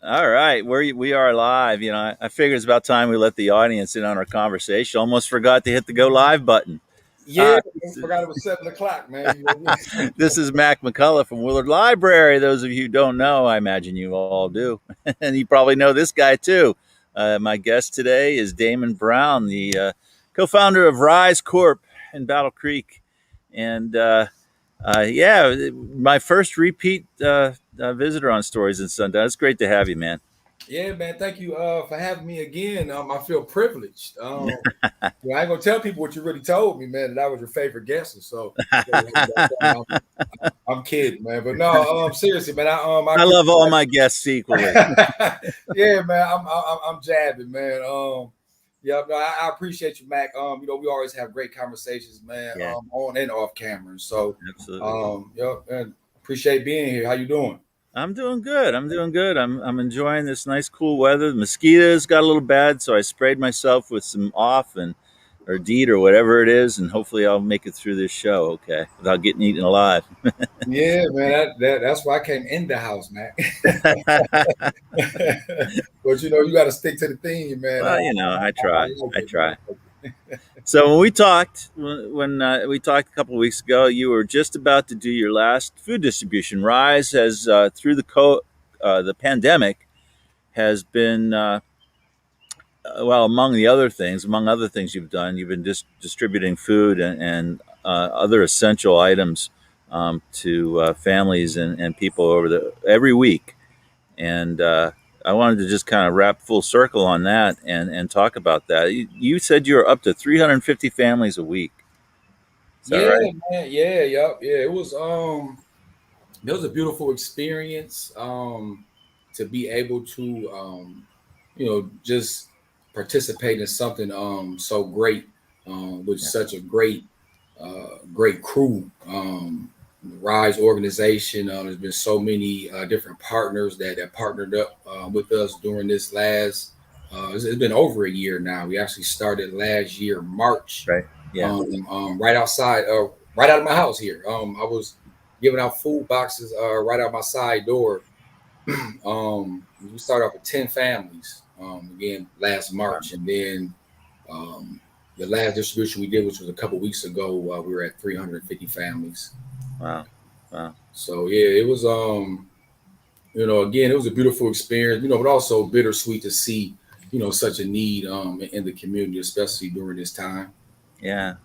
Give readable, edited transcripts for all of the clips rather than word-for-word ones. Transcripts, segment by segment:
All right, we are live. I figure it's about time we let the audience in on our conversation. Almost forgot to hit the go live button. Yeah, Uh, I forgot it was 7 o'clock, man. You know, this is Mac McCullough from Willard Library. Those of you who don't know, I imagine you all do, and you probably know this guy too. My guest today is Damon Brown, the co-founder of RISE Corp in Battle Creek, and yeah, my first repeat visitor on Stories in Sundown. It's great to have you, man. yeah, man. Thank you for having me again. I feel privileged. I ain't gonna tell people what you really told me, man. That I was your favorite guest, so I'm kidding, man. But no, seriously, man. I I appreciate love all my guests equally. yeah, man. I'm jabbing, man. Yeah, no, I appreciate you, Mac. We always have great conversations, man. Yeah, On and off camera. So, absolutely. man, appreciate being here. How you doing? I'm doing good. I'm doing good. I'm enjoying this nice cool weather. The mosquitoes got a little bad, so I sprayed myself with some off and or DEET or whatever it is, and hopefully I'll make it through this show okay without getting eaten alive. Yeah, man. That's why I came in the house, man. But you got to stick to the theme, man. Well, I I try. like I it, man. try. So when we talked, when we talked a couple of weeks ago, you were just about to do your last food distribution. Rise has through the pandemic has been well among other things you've done. You've been distributing food and other essential items to families and people every week. And I wanted to just kind of wrap full circle on that and talk about that. You said you were up to 350 families a week. Is that Yeah, right? man. Yeah, yep, yeah. It was a beautiful experience. To be able to just participate in something so great, with Yeah. such a great crew. The Rise organization. There's been so many different partners that partnered up with us during this last. It's been over a year now. We actually started last year March, Right. Yeah. right outside, right out of my house here. I was giving out food boxes right out my side door. We started off with 10 families again last Wow. March, and then um, the last distribution we did, which was a couple weeks ago, we were at 350 families. Wow. Wow. So yeah, it was again, it was a beautiful experience, but also bittersweet to see such a need in the community, especially during this time. Yeah.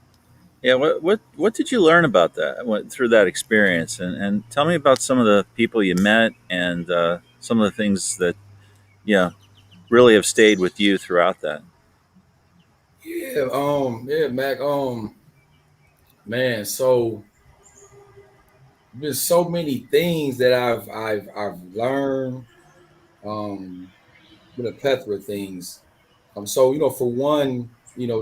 Yeah. What did you learn about that through that experience? And tell me about some of the people you met and some of the things that yeah really have stayed with you throughout that. Yeah, Mac. Man, so there's so many things that I've learned. Um, been a plethora of things. So for one,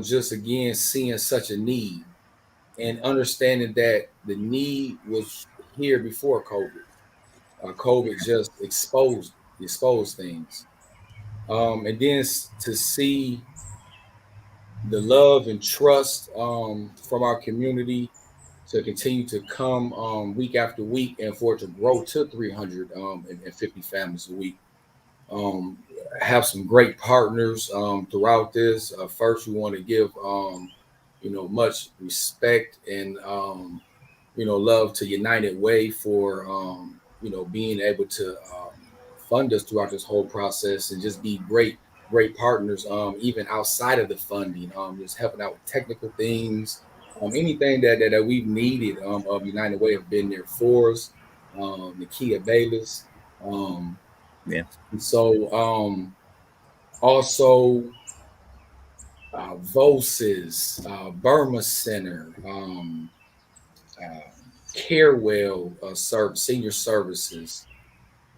just again seeing such a need and understanding that the need was here before COVID. COVID just exposed things, and then to see the love and trust from our community to continue to come week after week, and for it to grow to 350 families a week. Um, have some great partners throughout this. First, we want to give much respect and love to United Way for being able to fund us throughout this whole process and just be great partners, even outside of the funding, just helping out with technical things, anything that we've needed. Of United Way have been there for us. Nakia Bayless. Um, Yeah. so also Vosis, Burma Center, uh, Carewell Senior Services,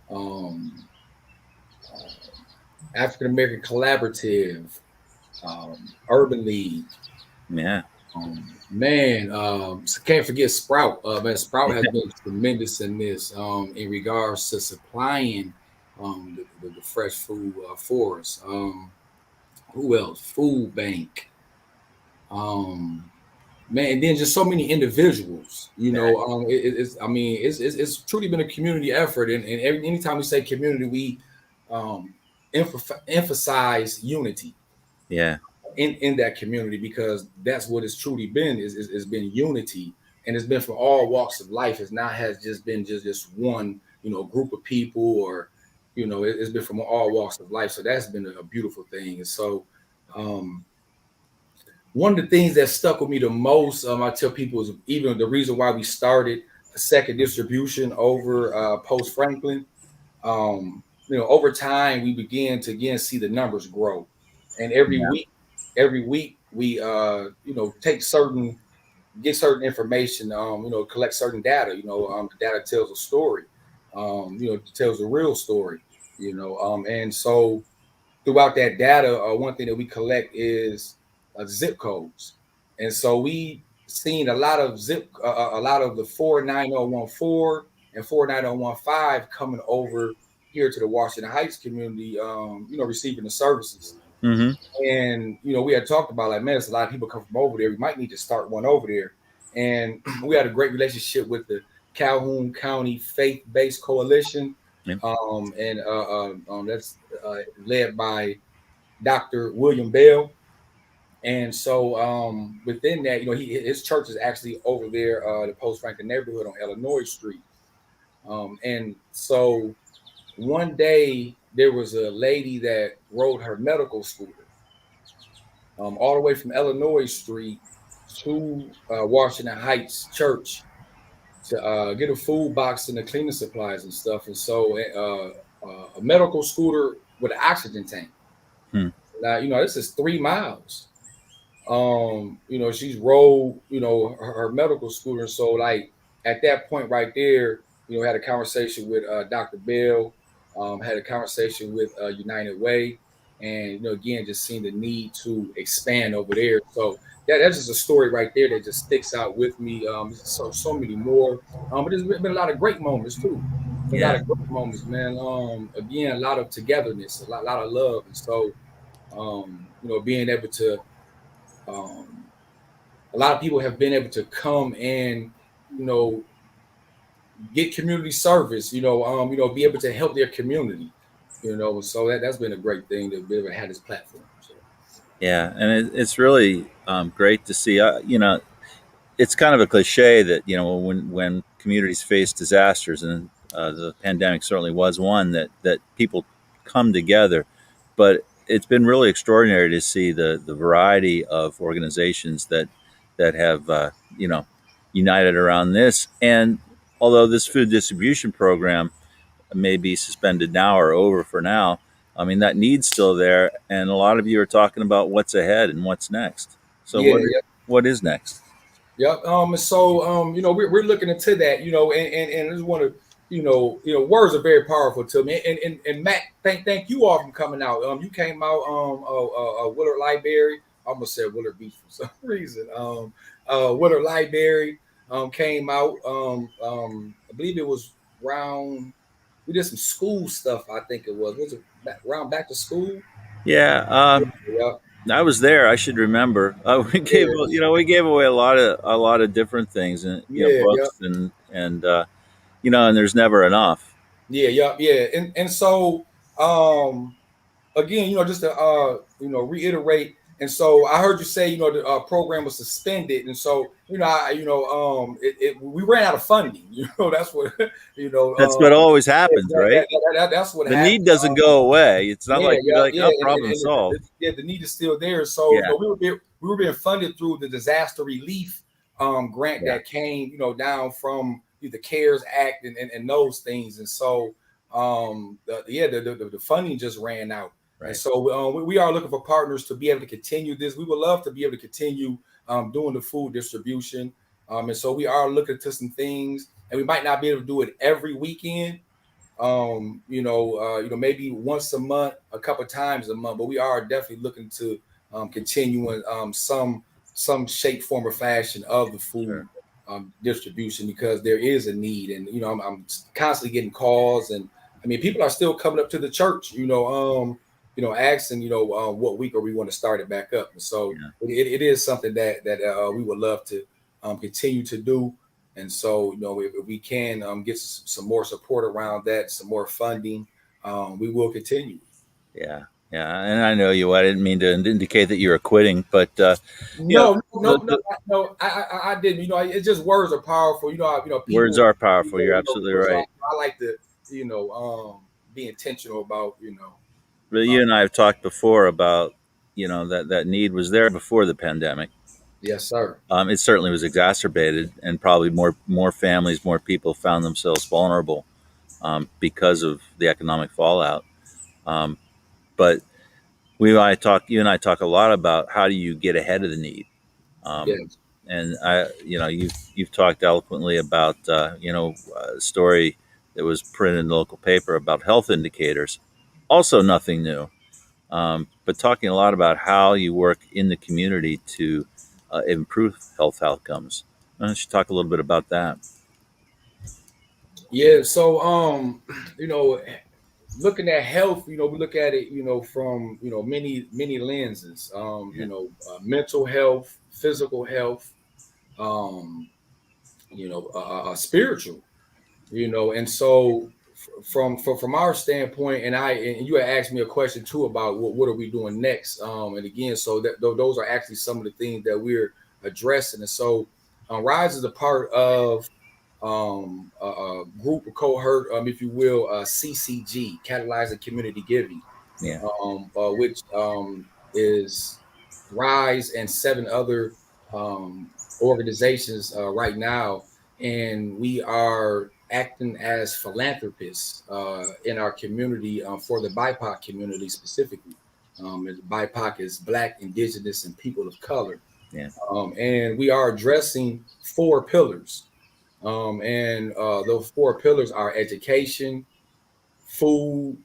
um, African American Collaborative, Urban League. Yeah. Man, so can't forget Sprout. Man, Sprout has been tremendous in this in regards to supplying the fresh food for us. Who else? Food Bank. Um, man, and then just so many individuals. It's truly been a community effort, and anytime we say community, um, emphasize unity Yeah. in that community, because that's what it's truly been, is been unity. And it's been from all walks of life. It's not has just been just one, group of people, or it's been from all walks of life. So that's been a beautiful thing. And so um one of the things that stuck with me the most, I tell people, is even the reason why we started a second distribution over post Franklin. Over time we began to again see the numbers grow, and Yeah. every week we take certain get certain information, collect certain data. The data tells a story, it tells a real story, and so throughout that data, one thing that we collect is zip codes, and so we seen a lot of the 49014 and 49015 coming over here to the Washington Heights community, receiving the services. Mm-hmm. And we had talked about, like, man, it's a lot of people come from over there. We might need to start one over there. And we had a great relationship with the Calhoun County Faith-Based Coalition, Yeah. and that's led by Dr. William Bell. And so within that, his church is actually over there, the Post Franklin neighborhood on Illinois Street. And so one day there was a lady that rode her medical scooter all the way from Illinois Street to Washington Heights Church to get a food box and the cleaning supplies and stuff. And so a medical scooter with an oxygen tank. Hmm. Now, this is 3 miles. She's rode, her medical scooter. So, like, at that point right there, had a conversation with Dr. Bell, had a conversation with United Way, and again, just seeing the need to expand over there. So that's just a story right there that just sticks out with me. So many more, but there's been a lot of great moments too. A lot Yeah. of great moments, man. Again, a lot of togetherness, lot of love, and so being able to um, a lot of people have been able to come and you know get community service, be able to help their community, so that's been a great thing to be able to have this platform. So Yeah. And it's really great to see. It's kind of a cliche that when communities face disasters, and the pandemic certainly was one, that people come together. But it's been really extraordinary to see the variety of organizations that have united around this. And although this food distribution program may be suspended now or over for now, I mean that need's still there, and a lot of you are talking about what's ahead and what's next. So yeah, what is next? yeah. And so we're looking into that, and I just want to, words are very powerful to me. And Matt, thank you all for coming out. You came out, Willard Library. I almost said Willard Beach for some reason. Willard Library came out. I believe it was around. We did some school stuff. I think it was. Was it around back to school? Yeah, Yeah, I was there. I should remember. yeah, We gave away a lot of different things, and yeah, yeah. books, and there's never enough. Yeah, yeah, yeah. And so again, just to reiterate, and so I heard you say, the program was suspended, and so we ran out of funding. That's what That's what always happens, right? that's what The need happened. doesn't go away. It's not Yeah, like you're yeah, like, yeah, oh, problem solved. yeah, the need is still there. So Yeah, we were being funded through the disaster relief grant yeah, that came down from the CARES Act and those things. And so the funding just ran out. And right. so we are looking for partners to be able to continue this. We would love to be able to continue doing the food distribution. And so we are looking to some things, and we might not be able to do it every weekend, maybe once a month, a couple of times a month, but we are definitely looking to continue in some shape, form, or fashion of the food Sure. distribution, because there is a need. And I'm constantly getting calls, and I mean, people are still coming up to the church, asking, what week are we want to start it back up. And so Yeah. it is something that we would love to continue to do. And so, if we can get some more support around that, some more funding, we will continue. Yeah, yeah, and I know you. I didn't mean to indicate that you were quitting, but you know, No, no, the, no, the no. I didn't. It's just words are powerful. words People. are powerful. You're absolutely So right. I like to, be intentional about, But uh, you and I have talked before about that need was there before the pandemic. yes, sir. It certainly was exacerbated, and probably more families, more people found themselves vulnerable because of the economic fallout. Um, but you and I talk a lot about how do you get ahead of the need. Um, Yes, and you've talked eloquently about a story that was printed in the local paper about health indicators. Also, nothing new, but talking a lot about how you work in the community to improve health outcomes. Why don't you talk a little bit about that? yeah. So, you know, looking at health, we look at it, from many lenses. Yeah, Mental health, physical health, um, spiritual. And so from our standpoint, and you had asked me a question too about what are we doing next, and again, so that those are actually some of the things that we're addressing. And so RISE is a part of a group, a cohort, if you will, CCG, catalyzing community giving, yeah, which is RISE and seven other organizations right now, and we are acting as philanthropists in our community for the BIPOC community specifically. And BIPOC is Black, Indigenous, and people of color, yeah, and we are addressing four pillars. And those four pillars are education, food,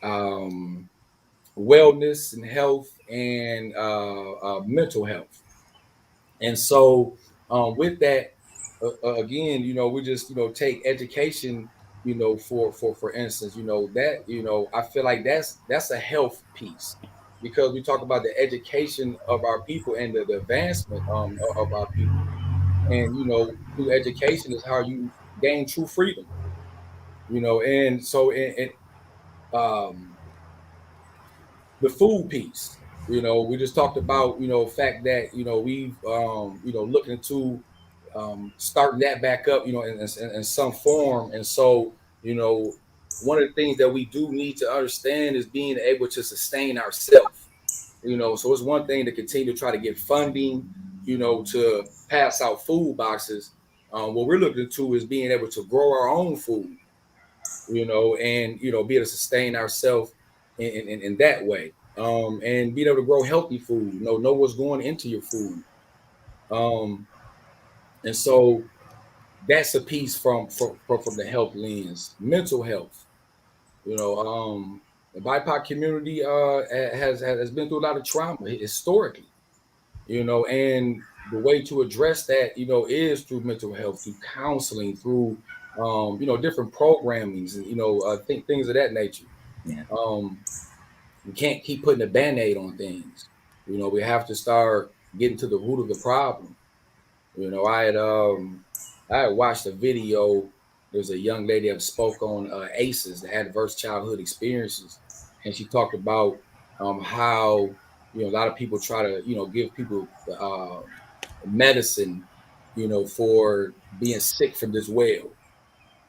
um, wellness and health, and mental health. And so, with that, again, we just take education, for instance, that I feel like that's a health piece, because we talk about the education of our people and the advancement of our people, and through education is how you gain true freedom, and so um the food piece. We just talked about the fact that we've looking to starting that back up, in some form. And so one of the things that we do need to understand is being able to sustain ourselves. So it's one thing to continue to try to get funding, to pass out food boxes. What we're looking to is being able to grow our own food, and be able to sustain ourselves in that way, and being able to grow healthy food, know what's going into your food, um, and so that's a piece from the health lens. Mental health, the BIPOC community has been through a lot of trauma historically, and the way to address that, is through mental health, through counseling, through different programmings, and things of that nature. yeah. Um, we can't keep putting a band-aid on things. We have to start getting to the root of the problem. I had watched a video. There's a young lady that spoke on ACEs, the adverse childhood experiences, and she talked about how a lot of people try to give people medicine, for being sick from this well.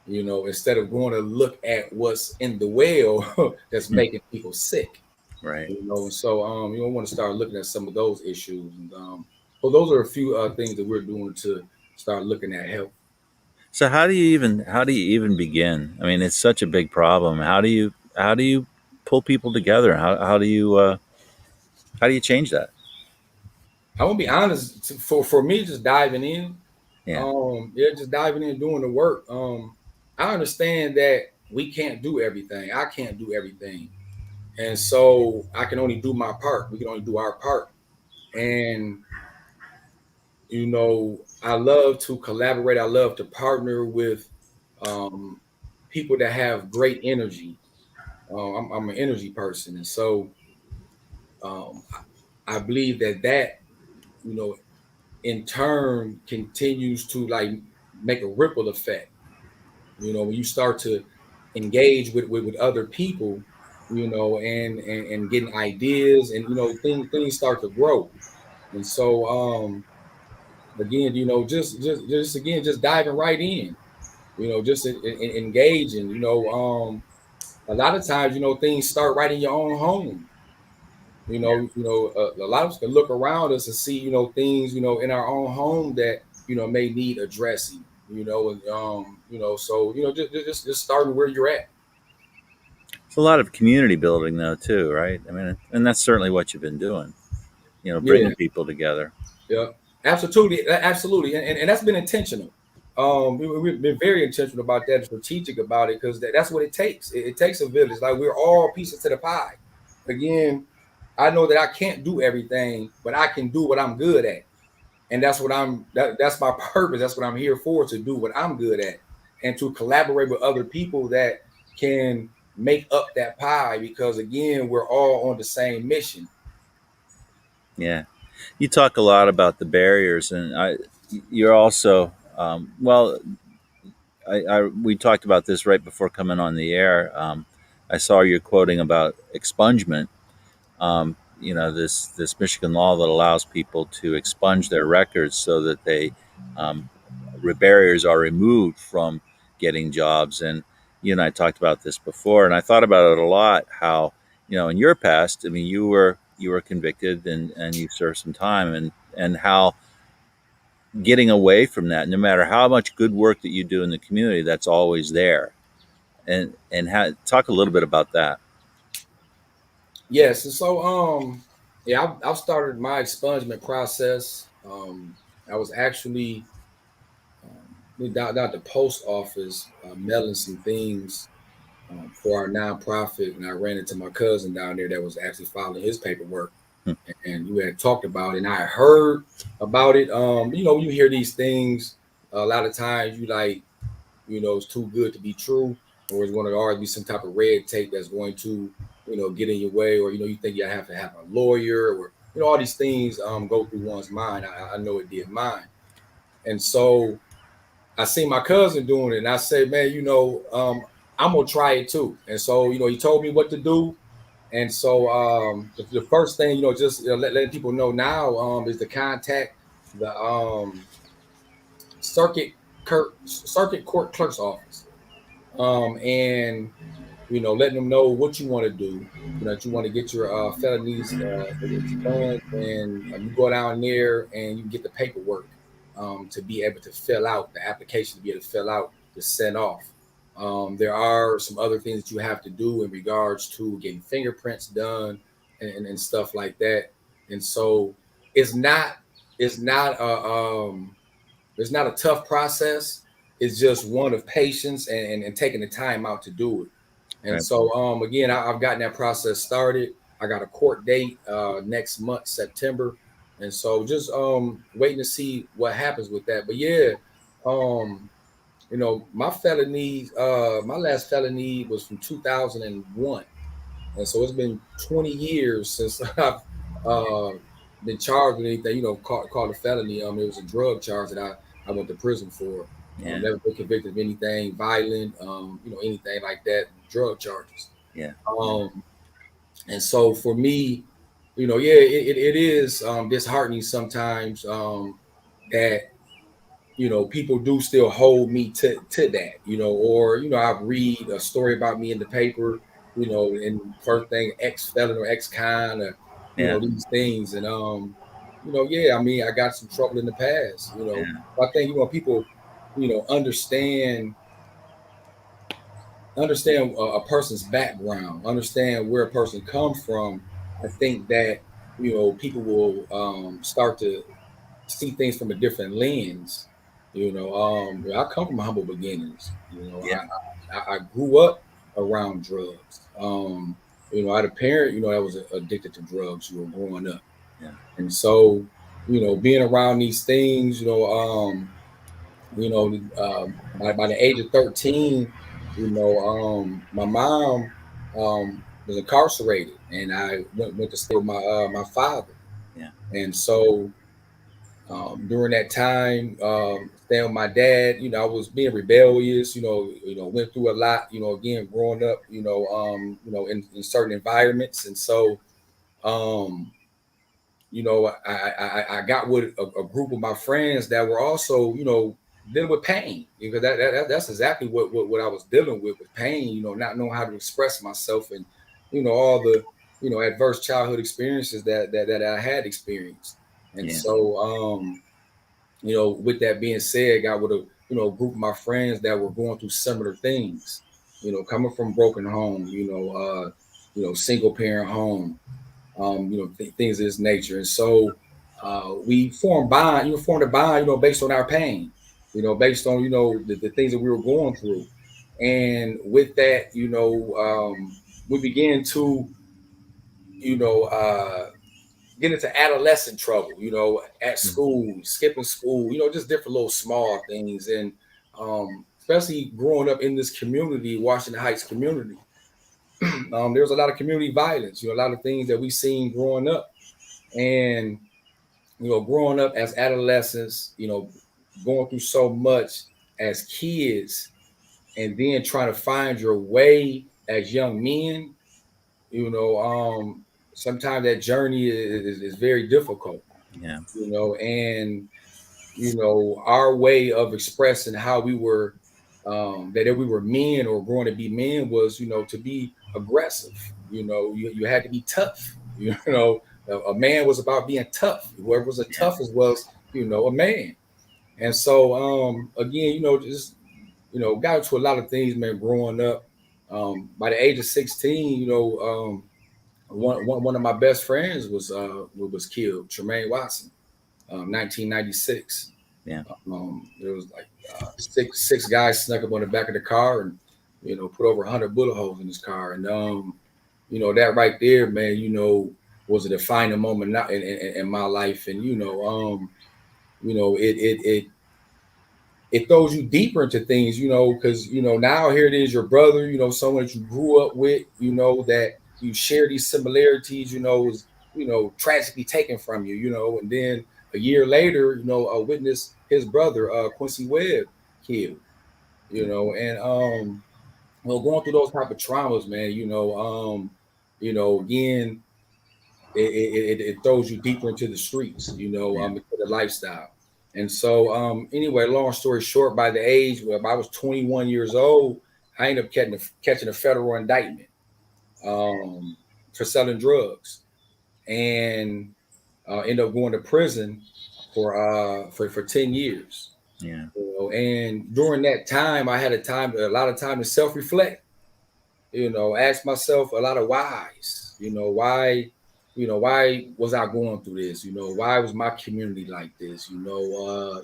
Instead of going to look at what's in the well that's Hmm. making people sick. Right. And so want to start looking at some of those issues. And well, those are a few things that we're doing to start looking at health. So how do you even begin? I mean, it's such a big problem. How do you pull people together? How do you change that? I want to be honest. For me, just diving in, Yeah, yeah, just diving in, doing the work. I understand that we can't do everything. I can't do everything, and so I can only do my part. We can only do our part, and I love to collaborate. I love to partner with um, people that have great energy. I'm an energy person, and so um, I believe that you know in turn continues to like make a ripple effect. When you start to engage with other people, and getting ideas, and things start to grow. And so again, just again, just diving right in, just engaging, a lot of times, things start right in your own home. A lot of us can look around us and see, things, in our own home that, may need addressing, and so, just starting where you're at. It's a lot of community building, though, too, right? I mean, and that's certainly what you've been doing. Yeah. Bringing people together. Yeah, absolutely, absolutely, and that's been intentional. We've been very intentional about that, and strategic about it, because that's what it takes. It takes a village. Like, we're all pieces to the pie. Again, I know that I can't do everything, but I can do what I'm good at, and that's my purpose. That's what I'm here for, to do what I'm good at, and to collaborate with other people that can make up that pie. Because again, we're all on the same mission. Yeah, you talk a lot about the barriers, and you're also well. We talked about this right before coming on the air. I saw you quoting about expungement. This Michigan law that allows people to expunge their records so that um, barriers are removed from getting jobs. And you and I talked about this before, and I thought about it a lot. How in your past, I mean, you were convicted and you served some time, and how getting away from that, no matter how much good work that you do in the community, that's always there. And talk a little bit about that. Yes, and so yeah, I've started my expungement process. I was actually down at the post office, mailing some things for our nonprofit, and I ran into my cousin down there that was actually filing his paperwork, Hmm. and we had talked about it, and I heard about it. You hear these things a lot of times. You like, it's too good to be true, or it's going to always be some type of red tape that's going to, get in your way, or you think you have to have a lawyer, or all these things go through one's mind. I know it did mine, and so I seen my cousin doing it, and I said, man, I'm gonna try it too. And so, he told me what to do, and so the first thing, just letting people know now, is to contact the circuit court clerk's office, and letting them know what you want to do. That you want to get your felonies expunged, and you go down there and you get the paperwork to be able to fill out the application, to be able to fill out to send off. There are some other things that you have to do in regards to getting fingerprints done, and stuff like that. And so it's not it's not a it's not a tough process. It's just one of patience, and taking the time out to do it. And Right. so, again, I've gotten that process started. I got a court date next month, September, and so just waiting to see what happens with that. But yeah, um, my last felony was from 2001, and so it's been 20 years since I've uh, been charged with anything. Called a felony. It was a drug charge that I went to prison for. Yeah. Never been convicted of anything violent, anything like that. Drug charges. Yeah. Yeah. Um, and so for me, yeah, it is disheartening sometimes, that people do still hold me to that, or I read a story about me in the paper, and first thing, ex felon or ex con, or Yeah. these things, and yeah, I mean, I got some trouble in the past, Yeah. I think people, understand a person's background, understand where a person comes from. I think that people will start to see things from a different lens. I come from humble beginnings. Yeah. I grew up around drugs. I had a parent, that was addicted to drugs, growing up, Yeah. and so being around these things, by the age of 13, my mom was incarcerated, and I went to stay with my father, Yeah. and so during that time, staying with my dad. I was being rebellious. Went through a lot. Again, growing up. In certain environments, and so um, I got with a group of my friends that were also, dealing with pain, because that's exactly what I was dealing with pain, not knowing how to express myself, and, all the, adverse childhood experiences that I had experienced. And Yeah. so, with that being said, got with a group of my friends that were going through similar things, coming from broken home, single parent home, things of this nature. And so we formed a bond, based on our pain, based on, the things that we were going through. And with that, we began to, you know, uh, get into adolescent trouble, at school, skipping school, just different little small things. And especially growing up in this community, Washington Heights community, there was a lot of community violence, a lot of things that we seen growing up. And growing up as adolescents, going through so much as kids, and then trying to find your way as young men, sometimes that journey is very difficult, Yeah. and our way of expressing how we were, that if we were men or growing to be men, was, to be aggressive. You had to be tough. A man was about being tough. Whoever was the Yeah. toughest was, a man. And so, again, just, got into a lot of things, man, growing up. By the age of 16, one of my best friends was killed, Tremaine Watson, 1996. Yeah. There was like six guys snuck up on the back of the car, and put over 100 bullet holes in his car. And that right there, man, was a defining moment in my life. And it throws you deeper into things, because now here it is, your brother, someone that you grew up with, that you share these similarities, is tragically taken from you, and then a year later, witness his brother, Quincy Webb, killed, and going through those type of traumas, man, again, it throws you deeper into the streets, Yeah. into the lifestyle. And so, anyway, long story short, by the age where I was 21 years old, I ended up catching a federal indictment, um, for selling drugs, and ended up going to prison for 10 years. Yeah. And during that time, I had a lot of time to self reflect, ask myself a lot of whys, why was I going through this? Why was my community like this? Why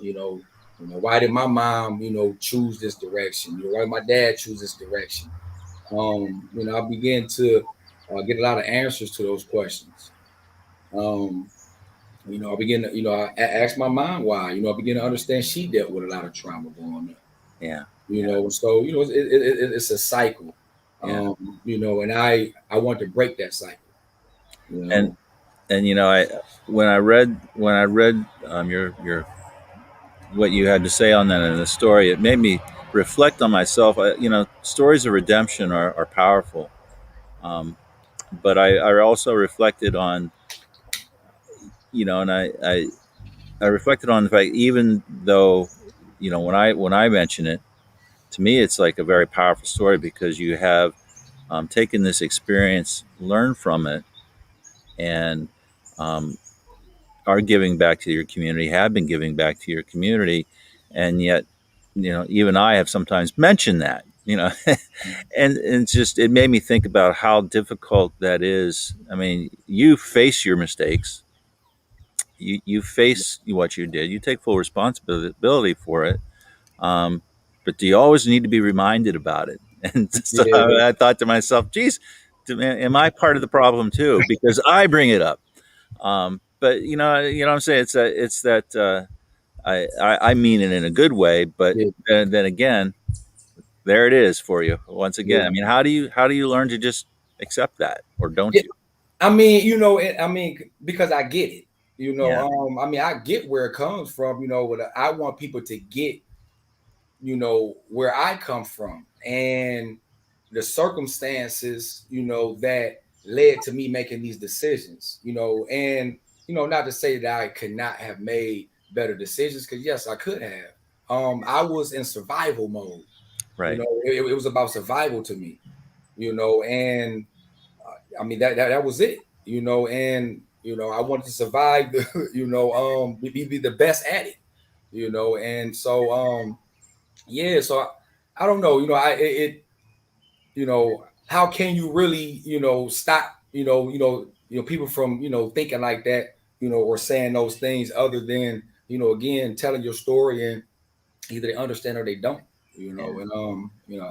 did my mom, choose this direction? Why did my dad choose this direction? I began to get a lot of answers to those questions. Um, I began to, ask my mom why. I began to understand she dealt with a lot of trauma growing up. Yeah. Yeah. So it's a cycle. Yeah. And I want to break that cycle. You And know, I when I read your what you had to say on that in the story, it made me reflect on myself. Stories of redemption are powerful, um, but I also reflected on, and I reflected on the fact, even though, when I mention it, to me it's like a very powerful story, because you have taken this experience, learned from it, and um, are giving back to your community, have been giving back to your community, and yet, even I have sometimes mentioned that, and it's just, it made me think about how difficult that is. I mean, you face your mistakes, you face what you did, you take full responsibility for it, um, but do you always need to be reminded about it? And so yeah, I thought to myself, geez, am I part of the problem too, because I bring it up? But what I'm saying, it's that I mean it in a good way, but yeah, then again, there it is for you once yeah, again. I mean, how do you learn to just accept that, or don't yeah. you? I mean, because I get it. Yeah. I mean, I get where it comes from, but I want people to get, where I come from and the circumstances, that led to me making these decisions, and, not to say that I could not have made better decisions, because yes, I could have. I was in survival mode, Right. it was about survival to me, and I mean that was it, and I wanted to survive, be the best at it, and so yeah, so I don't know, how can you really, stop, people from, thinking like that, or saying those things, other than, again, telling your story, and either they understand or they don't, Yeah. and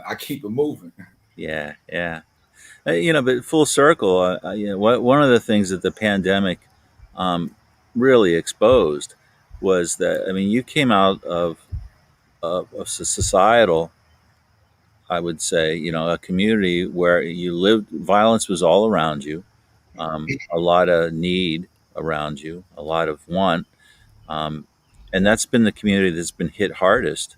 I keep it moving. Yeah. Yeah. But full circle, one of the things that the pandemic um, really exposed was that, I mean, you came out of societal, I would say, a community where you lived, violence was all around you, a lot of need around you, a lot of want. Um, and that's been the community that's been hit hardest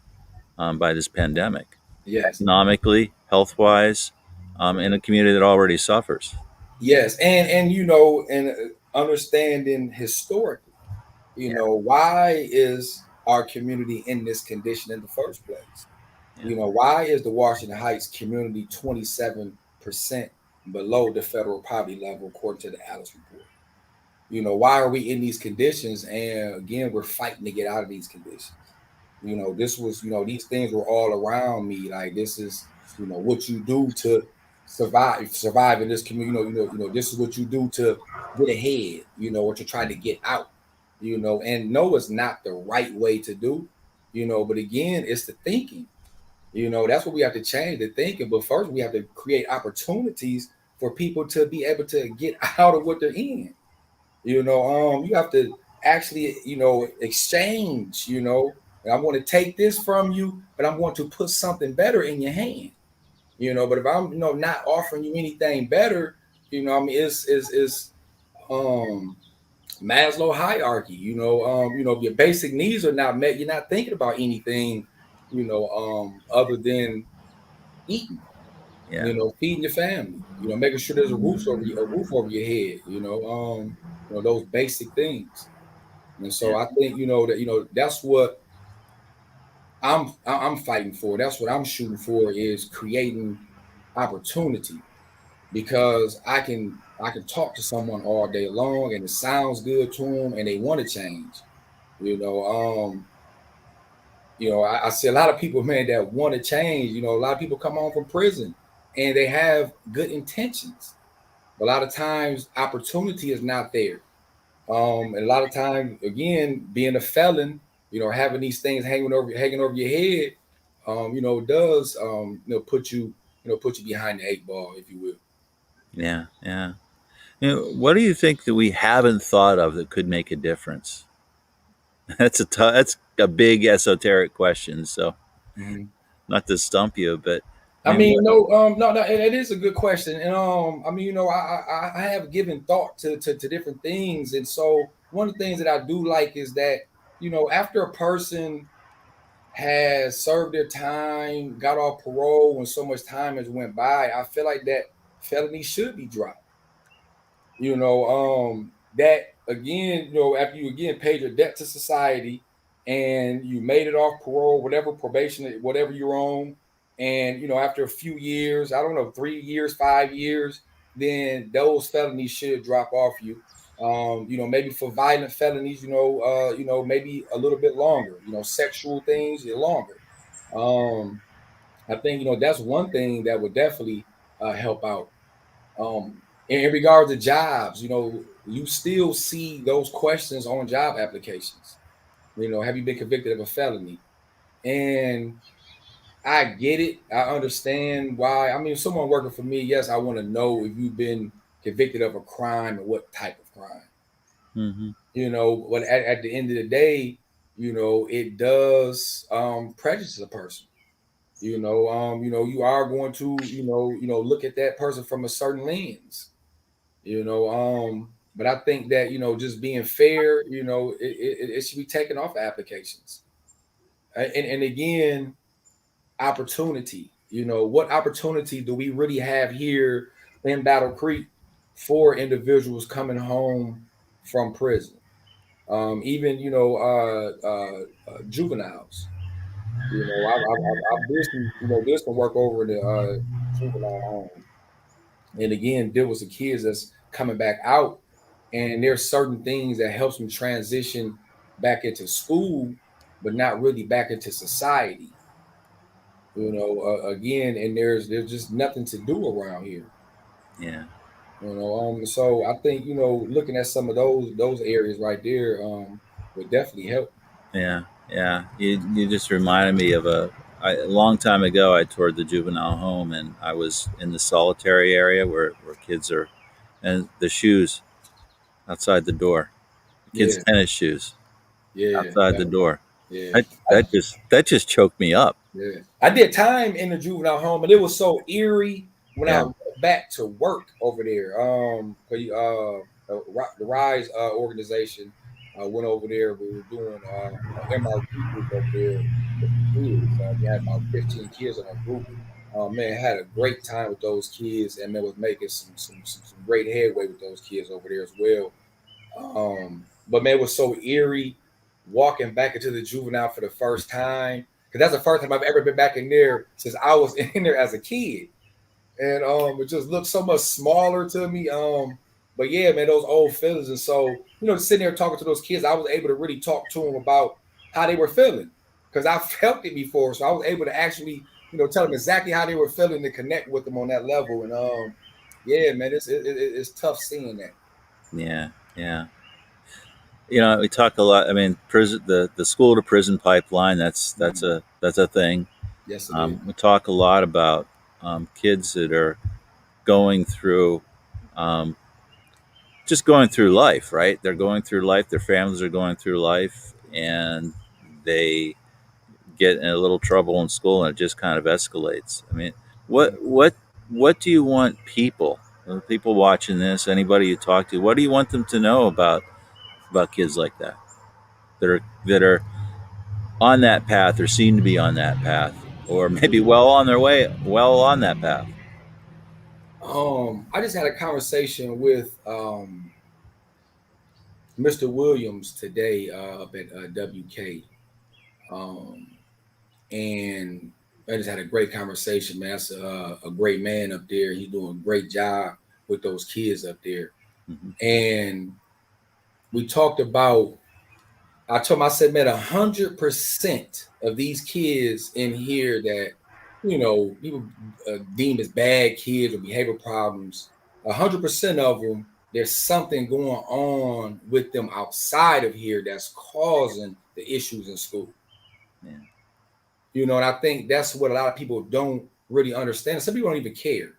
by this pandemic, Yes. economically, health wise, in a community that already suffers. Yes, and and understanding historically, Yeah. why is our community in this condition in the first place? Yeah. Why is the Washington Heights community 27% below the federal poverty level according to the Alice report? Why are we in these conditions? And again, we're fighting to get out of these conditions. This was, these things were all around me. Like, this is, what you do to survive in this community. This is what you do to get ahead, or to try to get out, and no, it's not the right way to do, but again, it's the thinking, that's what we have to change, the thinking. But first we have to create opportunities for people to be able to get out of what they're in. You have to actually, exchange, and I'm going to take this from you, but I'm going to put something better in your hand, but if I'm, not offering you anything better, I mean, it's um Maslow hierarchy, if your basic needs are not met, you're not thinking about anything, other than eating, Yeah. feeding your family, making sure there's a roof over your head, those basic things. And Yeah. so I think, that, that's what I'm fighting for. That's what I'm shooting for, is creating opportunity, because I can talk to someone all day long and it sounds good to them and they want to change. You know, I see a lot of people, man, that want to change. A lot of people come home from prison and they have good intentions. But a lot of times opportunity is not there. And a lot of times, again, being a felon, having these things hanging over your head, does, put you behind the eight ball, if you will. Yeah. Yeah. What do you think that we haven't thought of that could make a difference? That's a big esoteric question. So Mhm. not to stump you, but I I mean, mean, what? no, no, it is a good question, and I mean, I have given thought to different things, and so one of the things that I do like is that, after a person has served their time, got off parole, when so much time has went by, I feel like that felony should be dropped. That again, after you again paid your debt to society and you made it off parole, whatever probation, whatever you're on, and after a few years, I don't know, 3 years, 5 years, then those felonies should drop off you. Maybe for violent felonies, maybe a little bit longer, sexual things longer. Um, I think, that's one thing that would definitely help out. In regard to jobs, you still see those questions on job applications. Have you been convicted of a felony? And I get it. I understand why. I mean, if someone working for me, yes, I want to know if you've been convicted of a crime and what type of crime. Mm-hmm. But at the end of the day, it does prejudice a person. You are going to, look at that person from a certain lens. You know, But I think that, just being fair, it should be taken off applications. And again, opportunity. What opportunity do we really have here in Battle Creek for individuals coming home from prison? Even juveniles. I've did some work over in the juvenile home, and again, there was the kids that's coming back out, and there's certain things that helps them transition back into school, but not really back into society. Again, and there's just nothing to do around here. Yeah. So I think looking at some of those areas right there would definitely help. Yeah. Yeah. You just reminded me of a long time ago. I toured the juvenile home, and I was in the solitary area where kids are, and the shoes outside the door, the kids' Yeah, tennis shoes yeah, outside the door. yeah. That just choked me up. Yeah, I did time in the juvenile home, and it was so eerie when I Yeah. went back to work over there. 'Cause, the RISE organization went over there. We were doing an MRT group over there with the kids. We had about 15 kids in our group. Man, had a great time with those kids, and man was making some great headway with those kids over there as well. But man, it was so eerie walking back into the juvenile for the first time, because that's the first time I've ever been back in there since I was in there as a kid, and it just looked so much smaller to me. But yeah, man, those old feelings, and so sitting there talking to those kids, I was able to really talk to them about how they were feeling because I felt it before, so I was able to actually tell them exactly how they were feeling to connect with them on that level, and yeah, man, it's tough seeing that. Yeah. Yeah. We talk a lot. I mean, prison, the school to prison pipeline. That's a thing. Yes, it is. We talk a lot about kids that are going through, um, just going through life. Right? They're going through life. Their families are going through life, and they get in a little trouble in school, and it just kind of escalates. I mean, what what what do you want people watching this, anybody you talk to, what do you want them to know about kids like that are on that path or seem to be on that path or maybe well on that path? I just had a conversation with Mr. Williams today up at WK, um, and I just had a great conversation. Man, that's a great man up there. He's doing a great job with those kids up there, Mm-hmm. and we talked about. I told him, I said, man, 100% of these kids in here that people deem as bad kids or behavior problems, 100% of them, there's something going on with them outside of here that's causing the issues in school. Yeah. And I think that's what a lot of people don't really understand. Some people don't even care.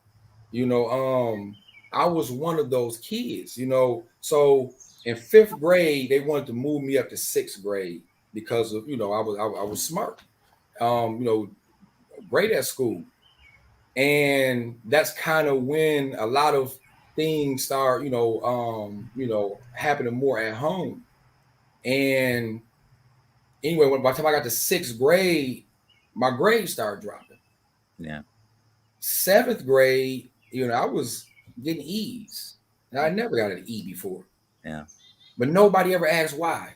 I was one of those kids. So in fifth grade, they wanted to move me up to sixth grade because of I was smart. Great at school, and that's kind of when a lot of things start happening more at home. And anyway, by the time I got to sixth grade, my grades started dropping. Yeah. Seventh grade, I was getting E's, and I never got an E before, Yeah. but nobody ever asked why.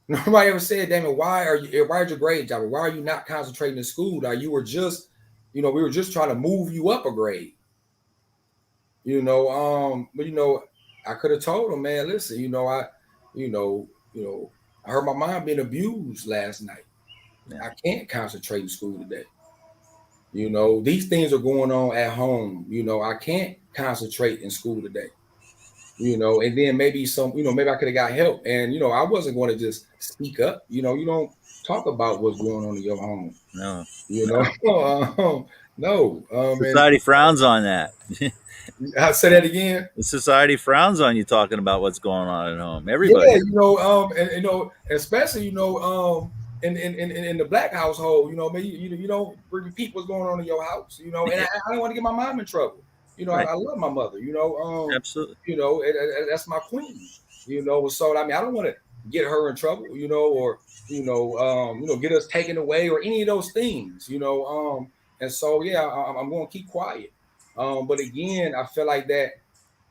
Nobody ever said, Damon, why is your grade dropping? Why are you not concentrating in school? Like you were just, we were just trying to move you up a grade. But I could have told him, man, listen, you know, I heard my mom being abused last night. Yeah. I can't concentrate in school today. These things are going on at home. I can't concentrate in school today. And then maybe maybe I could have got help. And I wasn't going to just speak up. You don't talk about what's going on in your home. No. You No. know, no. And Society frowns on that. I say that again. The society frowns on you talking about what's going on at home. Yeah, Everybody. and especially in the black household, maybe you don't repeat what's going on in your house, and I don't want to get my mom in trouble. Right. I love my mother. Absolutely. That's my queen. So I mean, I don't want to get her in trouble. Or get us taken away or any of those things. And so yeah, I'm going to keep quiet. But again, I feel like that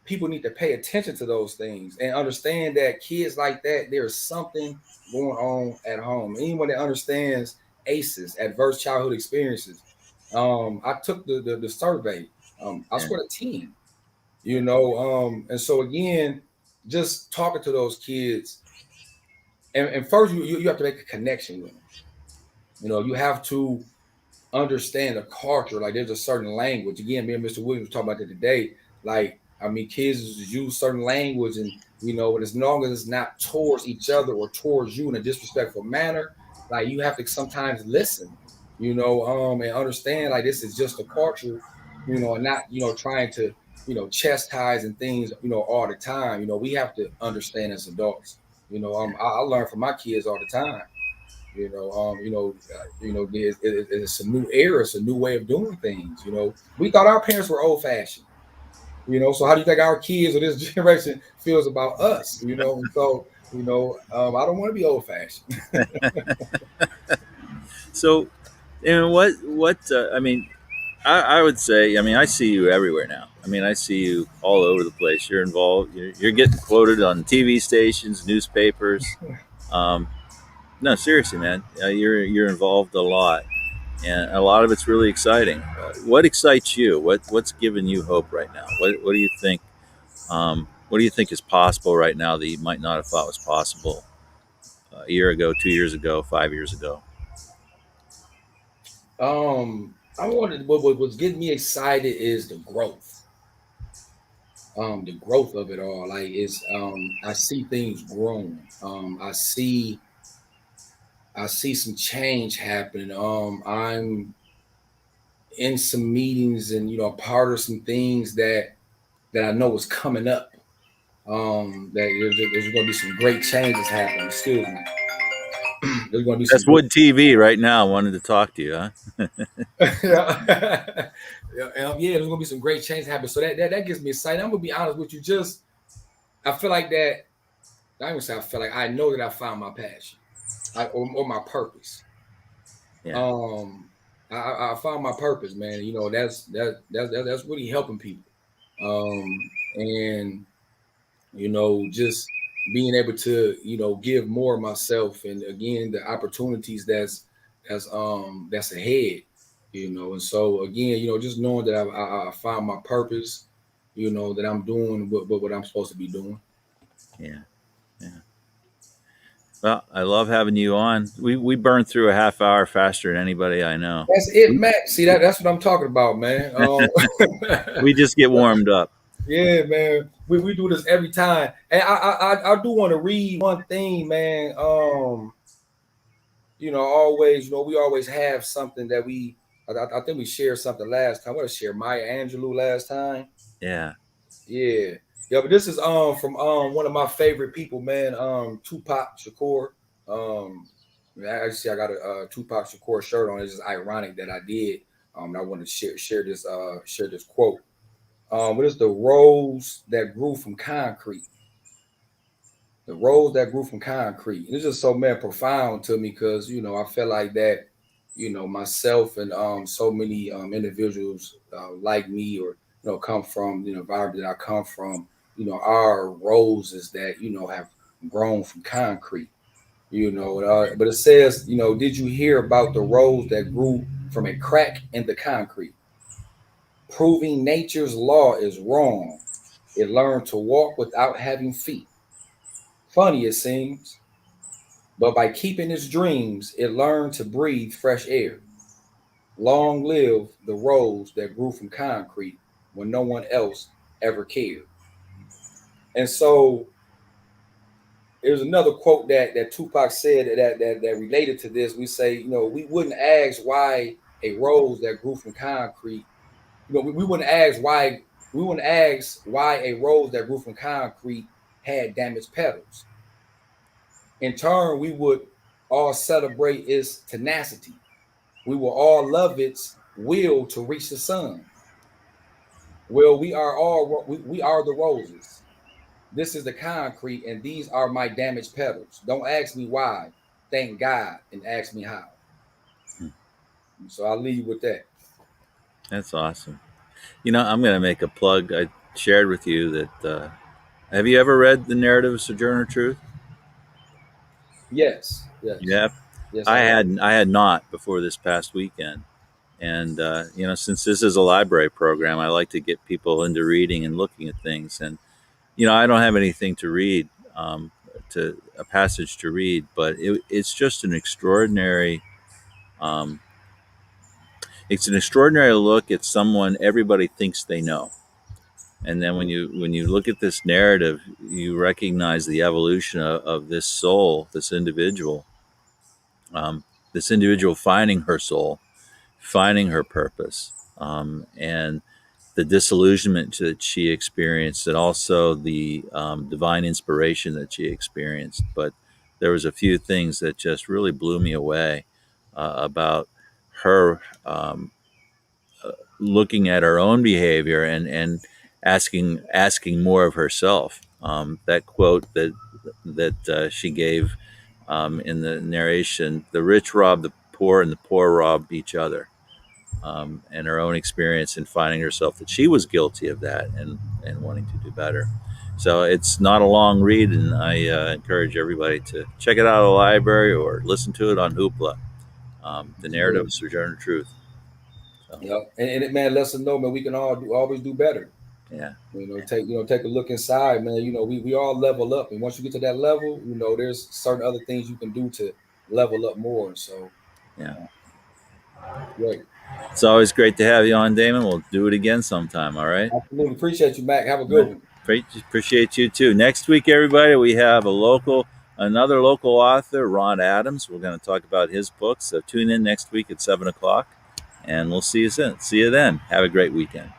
people need to pay attention to those things and understand that kids like that, there's something going on at home. Anyone that understands ACEs, adverse childhood experiences, I took the survey. I Yeah. scored a 10. And so again, just talking to those kids, and first you have to make a connection with them. You have to understand the culture. Like there's a certain language. Again, me and Mr. Williams were talking about that today. Like, I mean, kids use certain language, and as long as it's not towards each other or towards you in a disrespectful manner, like you have to sometimes listen, and understand like this is just a culture, and not trying to chastise and things all the time. We have to understand as adults. I learn from my kids all the time. It's a new era, it's a new way of doing things. We thought our parents were old fashioned. So how do you think our kids or this generation feels about us? And so I don't want to be old fashioned. So, and what I mean, I would say, I mean, I see you everywhere now. I mean, I see you all over the place. You're involved. You're getting quoted on TV stations, newspapers. Um, no, seriously, man, you're involved a lot, and a lot of it's really exciting. What excites you? What's giving you hope right now? What do you think? What do you think is possible right now that you might not have thought was possible a year ago, 2 years ago, 5 years ago? I wanted what's getting me excited is the growth of it all. Like it's I see things growing. I see some change happening. I'm in some meetings and part of some things that I know is coming up. That there's going to be some great changes happening. Excuse me. There's going to be some That's Wood TV right now. Wanted to talk to you, huh? yeah. Yeah, there's gonna be some great change happen. So that gets me excited. I'm gonna be honest with you. Just I feel like that. I even say I feel like I know that I found my passion, or my purpose. Yeah. Um, I found my purpose, man. That's really helping people. And just being able to give more of myself, and again the opportunities that's ahead. And so again just knowing that I found my purpose, that I'm doing what I'm supposed to be doing. Yeah. Yeah. Well, I love having you on. We burn through a half hour faster than anybody I know. That's it, Matt. See, that's what I'm talking about, man. We just get warmed up. Yeah, man. We do this every time, and I do want to read one thing, man. Always, we always have something that I think we shared something last time. What did I share? Maya Angelou last time. Yeah. Yeah. Yeah, but this is from one of my favorite people, man. Tupac Shakur. Um Actually I got a Tupac Shakur shirt on. It's just ironic that I did. I want to share this quote. What is the rose that grew from concrete? The rose that grew from concrete. And it's just so man profound to me because I feel like that, myself and so many individuals like me, or come from the environment that I come from, our roses that have grown from concrete. But it says, did you hear about the rose that grew from a crack in the concrete? Proving nature's law is wrong. It learned to walk without having feet. Funny it seems, but by keeping its dreams, it learned to breathe fresh air. Long live the rose that grew from concrete when no one else ever cared. And so there's another quote that Tupac said that related to this. We say, we wouldn't ask why a rose that grew from concrete, we wouldn't ask why a rose that grew from concrete had damaged petals. In turn, we would all celebrate its tenacity. We will all love its will to reach the sun. Well, we are the roses. This is the concrete, and these are my damaged petals. Don't ask me why. Thank God, and ask me how. So I'll leave you with that. That's awesome. I'm going to make a plug. I shared with you that. Have you ever read The Narrative of Sojourner Truth? Yes, yes, Yeah, yes, I I have. had I had not before this past weekend, and since this is a library program, I like to get people into reading and looking at things. And I don't have anything to read, to a passage to read, but it's just an extraordinary. Um, it's an extraordinary look at someone everybody thinks they know, and then when Mhm. you look at this narrative, you recognize the evolution of this soul, um, this individual finding her soul, finding her purpose, and the disillusionment that she experienced, and also the divine inspiration that she experienced. But there was a few things that just really blew me away about her, looking at her own behavior and asking more of herself. That quote that she gave in the narration: "The rich rob the poor, and the poor rob each other." And her own experience in finding herself that she was guilty of that, and wanting to do better. So it's not a long read, and I encourage everybody to check it out at the library or listen to it on Hoopla. The Narrative Absolutely. of Sojourner Truth. So, Yeah, and it, man, lets us know, man, we can always do better. yeah, Take a look inside, man. We all level up, and once you get to that level, there's certain other things you can do to level up more. So, yeah. uh, great. It's always great to have you on, Damon. We'll do it again sometime. All right. Absolutely appreciate you, Mac. Have a All right. good one. Appreciate you too. Next week, everybody, we have another local author, Ron Adams. We're going to talk about his book. So tune in next week at 7 o'clock, and we'll see you soon. See you then. Have a great weekend.